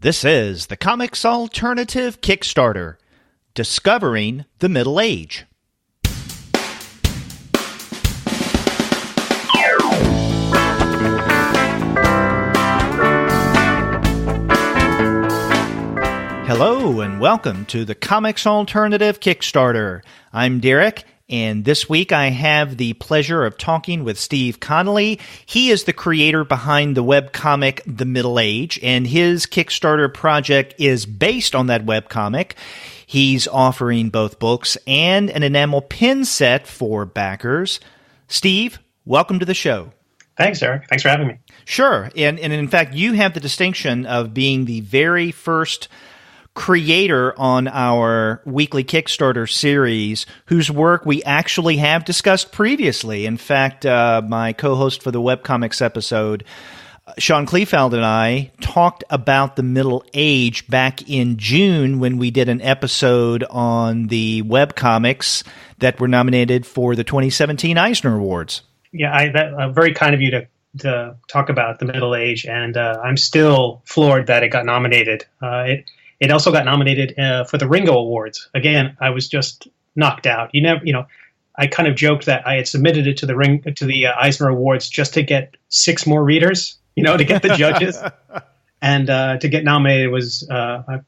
This is the Comics Alternative Kickstarter, Discovering the Middle Age. Hello and welcome to the Comics Alternative Kickstarter. I'm Derek, and this week I have the pleasure of talking with Steve Conley. He is the creator behind the webcomic The Middle Age, and his Kickstarter project is based on that webcomic. He's offering both books and an enamel pin set for backers. Steve, welcome to the show. Thanks, Derek. Thanks for having me. Sure. And in fact, you have the distinction of being the very first creator on our weekly Kickstarter series whose work we actually have discussed previously. In fact, my co-host for the webcomics episode, Sean Kleefeld, and I talked about the Middle Age back in June when we did an episode on the webcomics that were nominated for the 2017 Eisner Awards. Yeah, very kind of you to talk about the Middle Age, and I'm still floored that it got nominated. It also got nominated for the Ringo Awards. Again, I was just knocked out. I kind of joked that I had submitted it to the Eisner Awards just to get 6 more readers, to get the judges, and to get nominated was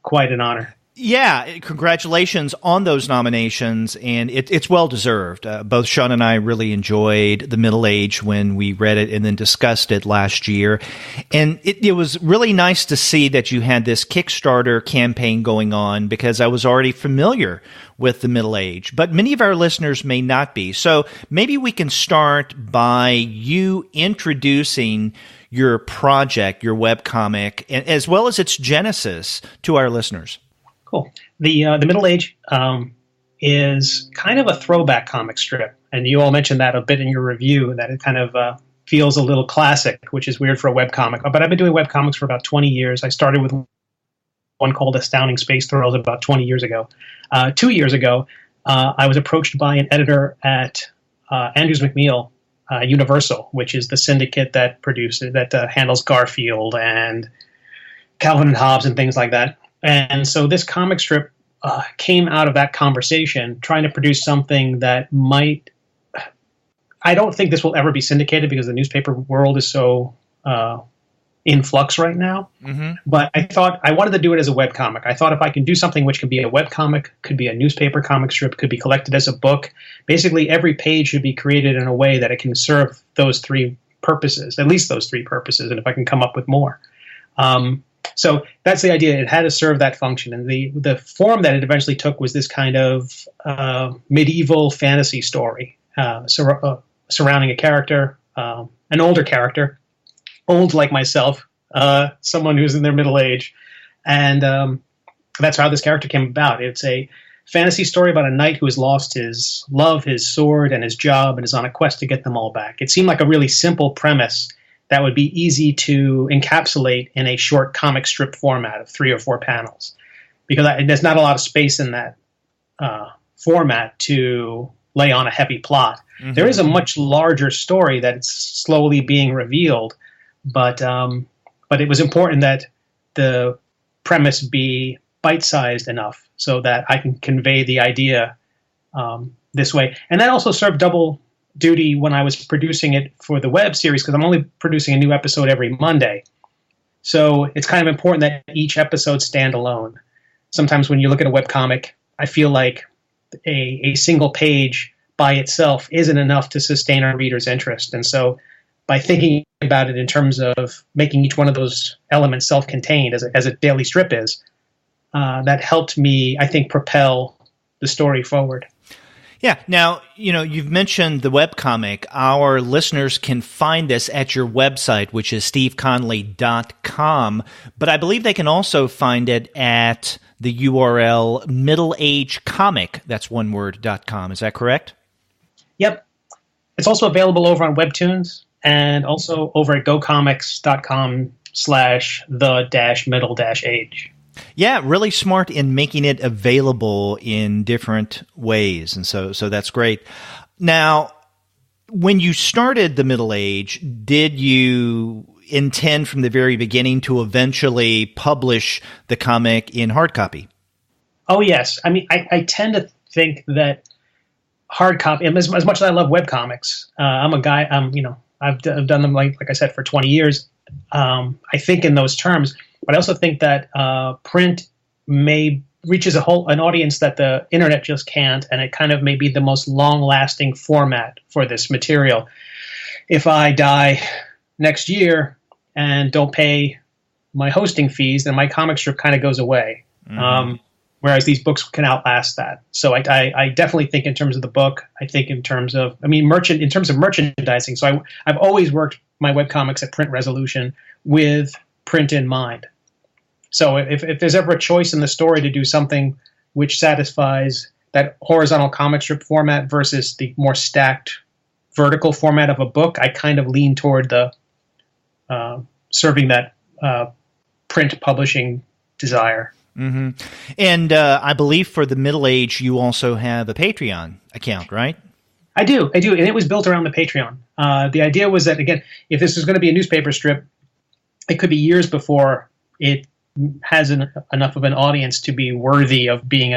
quite an honor. Yeah, congratulations on those nominations, and it's well-deserved. Both Sean and I really enjoyed The Middle Age when we read it and then discussed it last year. And it was really nice to see that you had this Kickstarter campaign going on because I was already familiar with The Middle Age, but many of our listeners may not be. So maybe we can start by you introducing your project, your webcomic, as well as its genesis to our listeners. Cool. The Middle Age is kind of a throwback comic strip, and you all mentioned that a bit in your review, that it kind of feels a little classic, which is weird for a webcomic. But I've been doing webcomics for about 20 years. I started with one called Astounding Space Thrills about 20 years ago. 2 years ago, I was approached by an editor at Andrews McMeel Universal, which is the syndicate that handles Garfield and Calvin and Hobbes and things like that. And so this comic strip came out of that conversation, trying to produce something that might... I don't think this will ever be syndicated because the newspaper world is so in flux right now. Mm-hmm. But I thought I wanted to do it as a webcomic. I thought if I can do something which can be a webcomic, could be a newspaper comic strip, could be collected as a book, basically every page should be created in a way that it can serve those 3 purposes, at least those 3 purposes, and if I can come up with more. So that's the idea. It had to serve that function. And the form that it eventually took was this kind of medieval fantasy story surrounding a character, an older character, old like myself, someone who's in their middle age. And that's how this character came about. It's a fantasy story about a knight who has lost his love, his sword, and his job, and is on a quest to get them all back. It seemed like a really simple premise that would be easy to encapsulate in a short comic strip format of 3 or 4 panels, because there's not a lot of space in that format to lay on a heavy plot. Mm-hmm. There is a much larger story that's slowly being revealed, but it was important that the premise be bite-sized enough so that I can convey the idea this way. And that also served double duty when I was producing it for the web series, because I'm only producing a new episode every Monday. So it's kind of important that each episode stand alone. Sometimes when you look at a webcomic, I feel like a single page by itself isn't enough to sustain our reader's interest. And so by thinking about it in terms of making each one of those elements self-contained, as a daily strip is, that helped me, I think, propel the story forward. Yeah. Now, you've mentioned the webcomic. Our listeners can find this at your website, which is steveconley.com. But I believe they can also find it at the URL middleagecomic, that's one word.com. Is that correct? Yep. It's also available over on Webtoons and also over at gocomics.com/the-middle-age. Yeah, really smart in making it available in different ways, and so that's great. Now, when you started the Middle Age, did you intend from the very beginning to eventually publish the comic in hard copy? Oh, yes. I mean, I tend to think that hard copy, as much as I love webcomics, I'm a guy, I've done them, like I said, for 20 years. I think in those terms, but I also think that print reaches an audience that the internet just can't, and it kind of may be the most long-lasting format for this material. If I die next year and don't pay my hosting fees, then my comic strip kind of goes away. Mm-hmm. Whereas these books can outlast that. So I definitely think in terms of the book. I think in terms of, in terms of merchandising. So I've always worked my webcomics at print resolution with print in mind. So if there's ever a choice in the story to do something which satisfies that horizontal comic strip format versus the more stacked vertical format of a book, I kind of lean toward the serving that print publishing desire. Mm-hmm. And I believe for the Middle Age, you also have a Patreon account, right? I do. And it was built around the Patreon. The idea was that, again, if this was going to be a newspaper strip, it could be years before it has enough of an audience to be worthy of being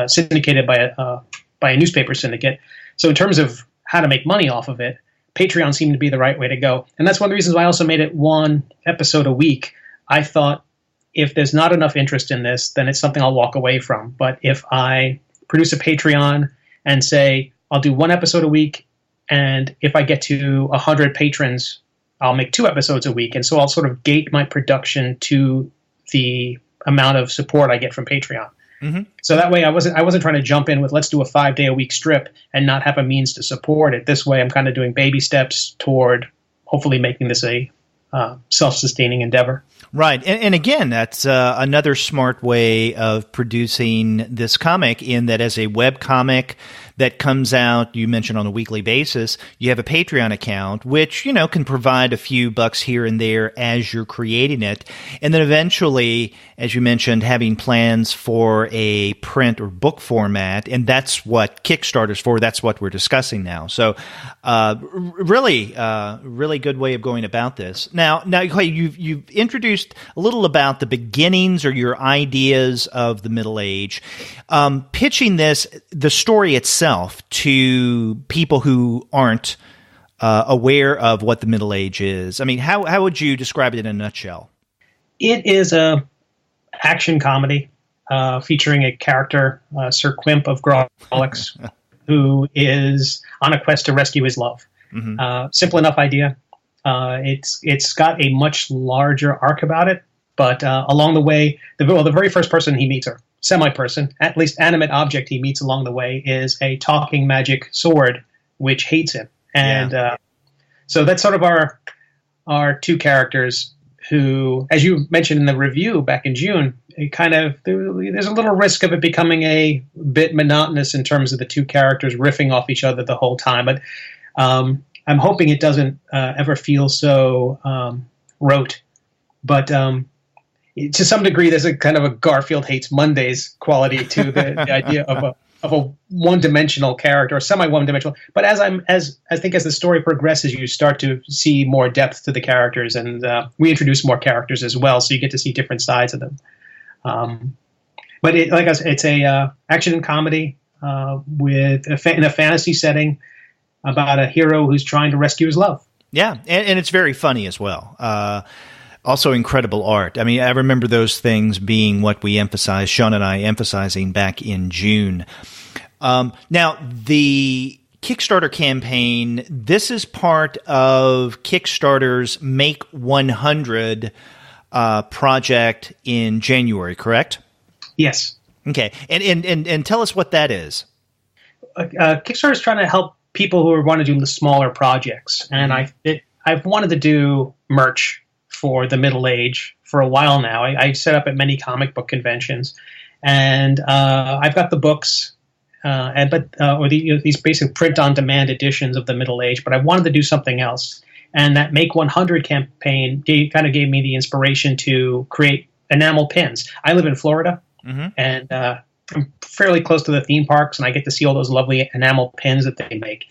syndicated by a newspaper syndicate. So in terms of how to make money off of it, Patreon seemed to be the right way to go. And that's one of the reasons why I also made it one episode a week. I thought, if there's not enough interest in this, then it's something I'll walk away from. But if I produce a Patreon and say, I'll do one episode a week, and if I get to 100 patrons, I'll make 2 episodes a week. And so I'll sort of gate my production to the amount of support I get from Patreon. Mm-hmm. So that way I wasn't trying to jump in with, let's do a 5-day-a-week strip and not have a means to support it. This way I'm kind of doing baby steps toward hopefully making this a self-sustaining endeavor. Right. And again, that's another smart way of producing this comic, in that as a webcomic that comes out, you mentioned, on a weekly basis, you have a Patreon account, which, can provide a few bucks here and there as you're creating it. And then eventually, as you mentioned, having plans for a print or book format. And that's what Kickstarter's for. That's what we're discussing now. So really good way of going about this. Now, Clay, you've introduced a little about the beginnings or your ideas of the Middle Age. Pitching the story itself to people who aren't aware of what the Middle Age is. I mean, how would you describe it in a nutshell? It is a action comedy featuring a character, Sir Quimp of Grawlix, who is on a quest to rescue his love. Mm-hmm. Simple enough idea. It's got a much larger arc about it, but along the way, the very first person he meets, or semi-person, at least animate object he meets along the way, is a talking magic sword which hates him. And so that's sort of our 2 characters who, as you mentioned in the review back in June, there's a little risk of it becoming a bit monotonous in terms of the 2 characters riffing off each other the whole time. But I'm hoping it doesn't ever feel so rote. But to some degree, there's a kind of a Garfield hates Mondays quality to the idea of a one-dimensional character, or semi-one-dimensional. But as I think as the story progresses, you start to see more depth to the characters, and we introduce more characters as well, so you get to see different sides of them. But like I said, it's a action comedy in a fantasy setting about a hero who's trying to rescue his love. Yeah, and it's very funny as well. Also incredible art. I mean, I remember those things being what we emphasized, Sean and I emphasizing back in June. Now, the Kickstarter campaign, this is part of Kickstarter's Make 100 project in January, correct? Yes. Okay. And tell us what that is. Kickstarter is trying to help people who want to do the smaller projects. And I've wanted to do merch for the Middle Age for a while now. I set up at many comic book conventions, and I've got the books, these basic print-on-demand editions of the Middle Age. But I wanted to do something else, and that Make 100 campaign kind of gave me the inspiration to create enamel pins. I live in Florida, mm-hmm. and I'm fairly close to the theme parks, and I get to see all those lovely enamel pins that they make.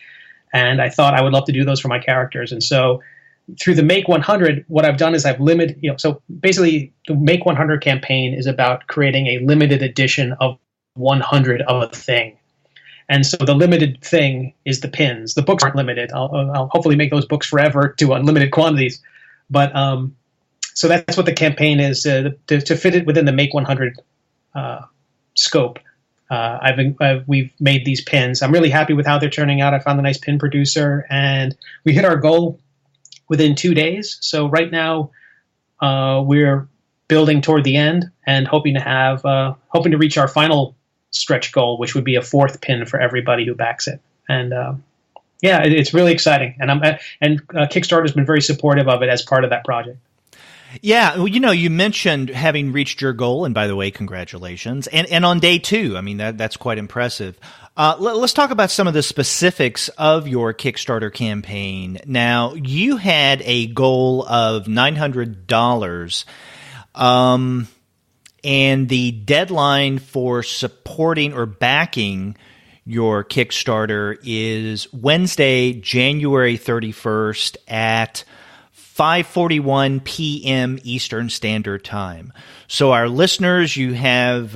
And I thought I would love to do those for my characters, and so through the Make 100, what I've done is I've limited, so basically the Make 100 campaign is about creating a limited edition of 100 of a thing. And so the limited thing is the pins. The books aren't limited. I'll hopefully make those books forever to unlimited quantities. But so that's what the campaign is, to fit it within the Make 100 scope. We've made these pins. I'm really happy with how they're turning out. I found a nice pin producer, and we hit our goal within 2 days. So right now we're building toward the end and hoping to reach our final stretch goal, which would be a 4th pin for everybody who backs it. And it's really exciting. And Kickstarter's been very supportive of it as part of that project. Yeah, well, you mentioned having reached your goal, and by the way, congratulations. And on day 2, I mean, that's quite impressive. Let's talk about some of the specifics of your Kickstarter campaign. Now, you had a goal of $900, and the deadline for supporting or backing your Kickstarter is Wednesday, January 31st at 5:41 p.m. Eastern Standard Time. So our listeners, you have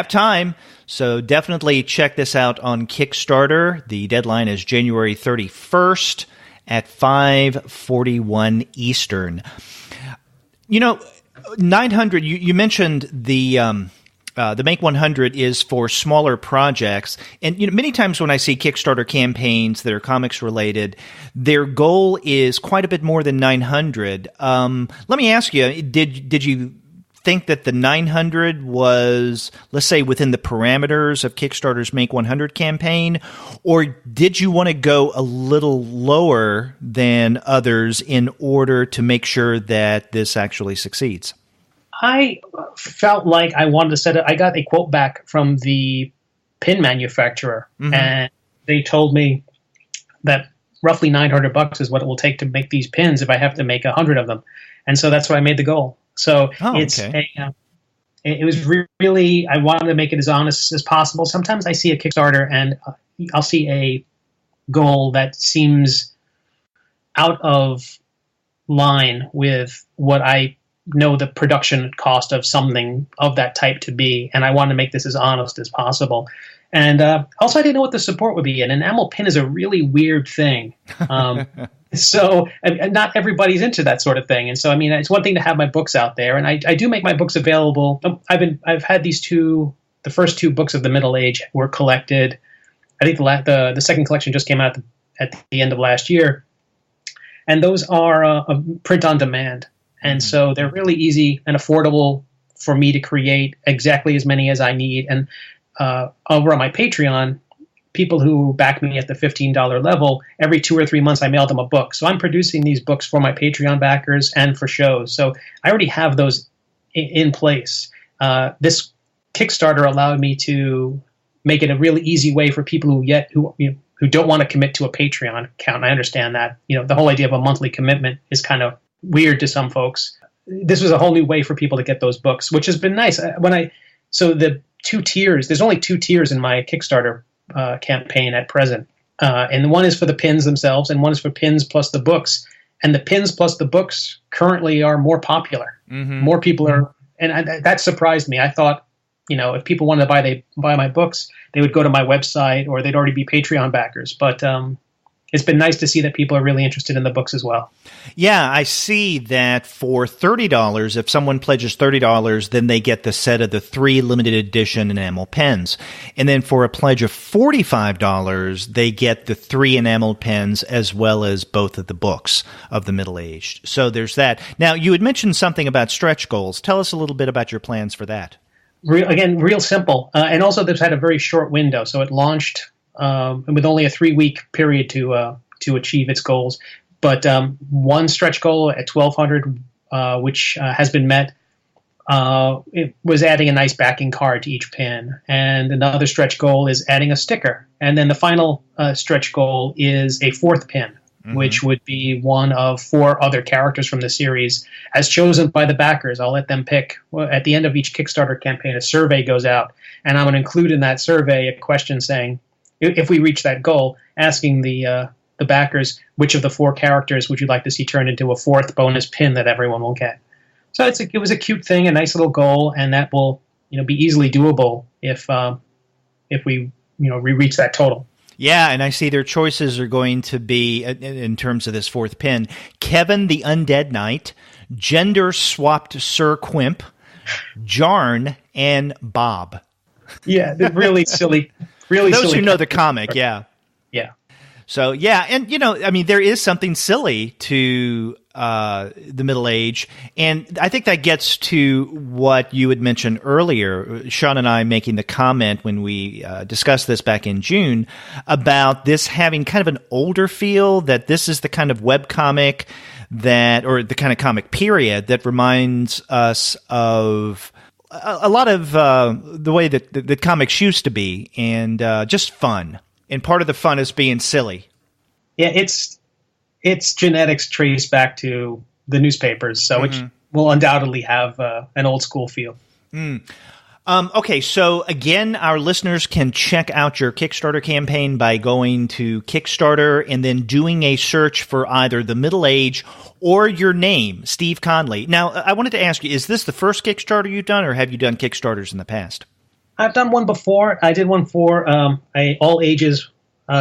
time. So definitely check this out on Kickstarter. The deadline is January 31st at 5:41 Eastern. 900. You mentioned the Make 100 is for smaller projects, and many times when I see Kickstarter campaigns that are comics related, their goal is quite a bit more than 900. Let me ask you: Did you think that the 900 was, let's say, within the parameters of Kickstarter's Make 100 campaign, or did you want to go a little lower than others in order to make sure that this actually succeeds? I felt like I wanted to set it. I got a quote back from the pin manufacturer, and they told me that roughly $900 is what it will take to make these pins if I have to make 100 of them. And so that's why I made the goal. So it was really, I wanted to make it as honest as possible. Sometimes I see a Kickstarter and I'll see a goal that seems out of line with what I know the production cost of something of that type to be, and I want to make this as honest as possible. And also, I didn't know what the support would be. An enamel pin is a really weird thing. So and not everybody's into that sort of thing. And so, I mean, it's one thing to have my books out there, and I do make my books available. I've had the first 2 books of the Middle Age were collected. I think the second collection just came out at the end of last year, and those are print on demand. And so they're really easy and affordable for me to create exactly as many as I need. And over on my Patreon, people who back me at the $15 level, every 2 or 3 months I mail them a book. So I'm producing these books for my Patreon backers and for shows. So I already have those in place. This Kickstarter allowed me to make it a really easy way for people who don't want to commit to a Patreon account. And I understand that. The whole idea of a monthly commitment is kind of weird to some folks. This was a whole new way for people to get those books, which has been nice. So the 2 tiers, there's only 2 tiers in my Kickstarter campaign at present. And one is for the pins themselves, and one is for pins plus the books. And the pins plus the books currently are more popular. More people are, and that surprised me. I thought, if people wanted to buy my books, they would go to my website or they'd already be Patreon backers. But it's been nice to see that people are really interested in the books as well. Yeah, I see that for $30, if someone pledges $30, then they get the set of the 3 limited edition enamel pens. And then for a pledge of $45, they get the 3 enamel pens as well as both of the books of the Middle Aged. So there's that. Now, you had mentioned something about stretch goals. Tell us a little bit about your plans for that. Real simple. And also, this had a very short window. So it launched with only a 3-week period to achieve its goals. But one stretch goal at 1,200, which has been met, it was adding a nice backing card to each pin. And another stretch goal is adding a sticker. And then the final stretch goal is a 4th pin, which would be one of 4 other characters from the series as chosen by the backers. I'll let them pick. Well, at the end of each Kickstarter campaign, a survey goes out. And I'm going to include in that survey a question saying, if we reach that goal, asking the the backers which of the 4 characters would you like to see turned into a 4th bonus pin that everyone will get. So it was a cute thing, a nice little goal, and that will be easily doable if we reach that total. Yeah, and I see their choices are going to be, in terms of this 4th pin, Kevin the Undead Knight, gender-swapped Sir Quimp, Jarn, and Bob. Yeah, they're really silly. Really those silly who know the comic, yeah. Yeah. So, yeah, and, there is something silly to the Middle Age, and I think that gets to what you had mentioned earlier, Sean and I making the comment when we discussed this back in June, about this having kind of an older feel, that this is the kind of webcomic or the kind of comic period that reminds us of a lot of the way that comics used to be, and just fun. And part of the fun is being silly. Yeah, its genetics trace back to the newspapers, so which will undoubtedly have an old school feel. Okay, so again, our listeners can check out your Kickstarter campaign by going to Kickstarter and then doing a search for either the Middle Age or your name, Steve Conley. Now, I wanted to ask you, is this the first Kickstarter you've done, or have you done Kickstarters in the past? I've done one before. I did one for a all-ages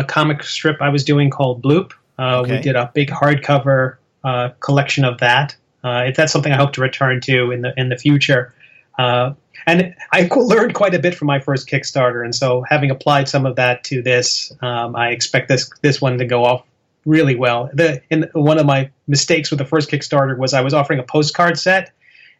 comic strip I was doing called Bloop. Okay. We did a big hardcover collection of that. That's something I hope to return to in the future. And I learned quite a bit from my first Kickstarter, and so having applied some of that to this, I expect this one to go off really well. One of my mistakes with the first Kickstarter was I was offering a postcard set,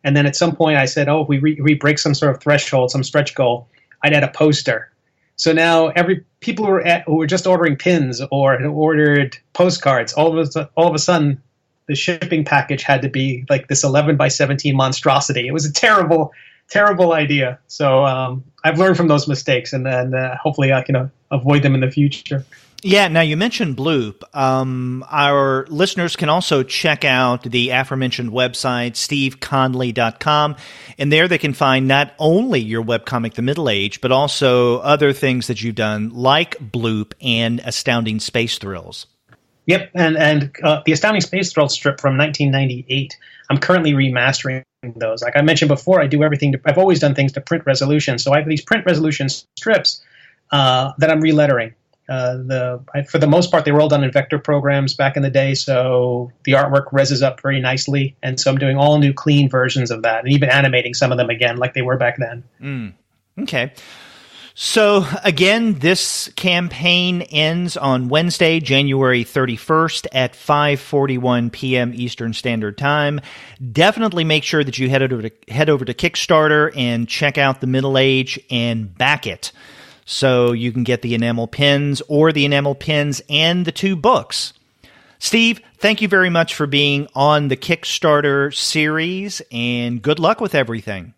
and then at some point I said, if we break some sort of threshold, some stretch goal, I'd add a poster. So now people who were just ordering pins or had ordered postcards, all of a sudden the shipping package had to be like this 11 by 17 monstrosity. It was a terrible idea. So I've learned from those mistakes, and then hopefully I can avoid them in the future. Yeah, now you mentioned Bloop. Our listeners can also check out the aforementioned website, steveconley.com, and there they can find not only your webcomic, The Middle Age, but also other things that you've done, like Bloop and Astounding Space Thrills. Yep, and the Astounding Space Thrills strip from 1998, I'm currently remastering those. Like I mentioned before, I've always done things to print resolution, so I have these print resolution strips that I'm relettering. For the most part, they were all done in vector programs back in the day, so the artwork reses up very nicely, and so I'm doing all new clean versions of that, and even animating some of them again like they were back then. Okay. So, again, this campaign ends on Wednesday, January 31st at 5:41 p.m. Eastern Standard Time. Definitely make sure that you head over to Kickstarter and check out The Middle Age and back it, so you can get the enamel pins or the enamel pins and the 2 books. Steve, thank you very much for being on the Kickstarter series, and good luck with everything.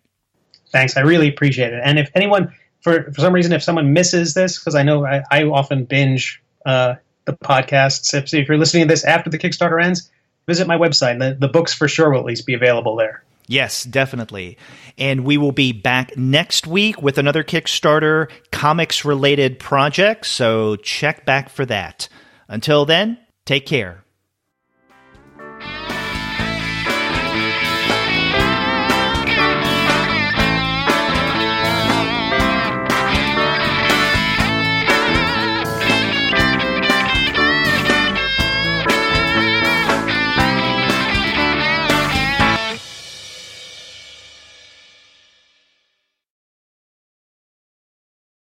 Thanks. I really appreciate it. And if anyone, for some reason, if someone misses this, because I know I often binge the podcasts, if you're listening to this after the Kickstarter ends, visit my website. The books for sure will at least be available there. Yes, definitely. And we will be back next week with another Kickstarter comics-related project, so check back for that. Until then, take care.